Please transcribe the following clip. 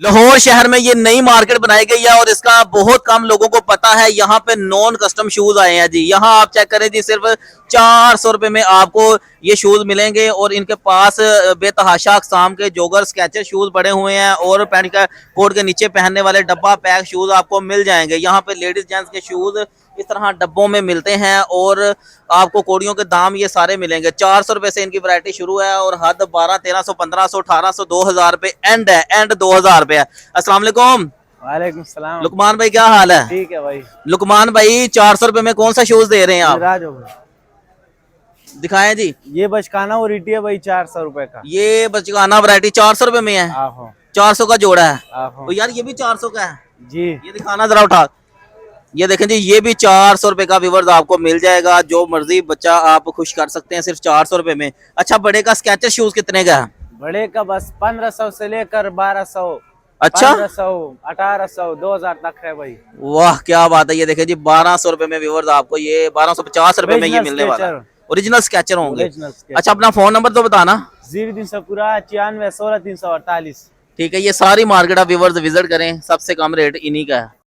लाहौर शहर में ये नई मार्केट बनाई गई है और इसका बहुत कम लोगों को पता है। यहाँ पे नॉन कस्टम शूज आए हैं जी। यहाँ आप चेक करें जी, सिर्फ 400 रुपए में आपको ये शूज मिलेंगे और इनके पास बेतहाशा अकसाम के जोगर स्केचर शूज पड़े हुए हैं और पैंट का कोट के नीचे पहनने वाले डब्बा पैक शूज आपको मिल जाएंगे। यहाँ पे लेडीज जेंट्स के शूज इस तरह डब्बों में मिलते हैं और आपको कोड़ियों के दाम ये सारे मिलेंगे। 400 रुपए से इनकी वैरायटी शुरू है और हद 1200, 1300, 1800, 2000 रुपए एंड है, एंड 2000 रुपए है। अस्सलाम वालेकुम। वालेकुम सलाम। लुकमान भाई क्या हाल है? ठीक है भाई। लुकमान भाई 400 रुपए में कौन सा शूज दे रहे हैं आप? राज हो भाई। दिखाएं जी। ये बचकाना वैरायटी है भाई 400 रुपए का। ये बचकाना वैरायटी 400 रुपए में है। आहो। 400 का जोड़ा है। आहो। तो यार ये भी 400 का है जी। ये दिखाना जरा उठा। ये देखें जी, ये भी 400 रुपए का व्यूअर्स आपको मिल जाएगा। जो मर्जी बच्चा आप खुश कर सकते हैं सिर्फ 400 रुपए में। अच्छा, बड़े का स्केचर शूज कितने का है? बड़े का बस 1500 से लेकर 1200। अच्छा, 1500, 1800, 2000 तक है भाई। वाह क्या बात है। ये देखें जी 1200 रुपए में व्यूअर्स आपको ये 1250 रुपए में ये मिलने वाला है। ओरिजिनल स्केचर होंगे। अच्छा, अपना फोन नंबर तो बताना। 0300 पूरा 96 16 348। ठीक है, ये सारी मार्केट आप व्यूअर्स विजिट करें, सबसे कम रेट इन्हीं का है।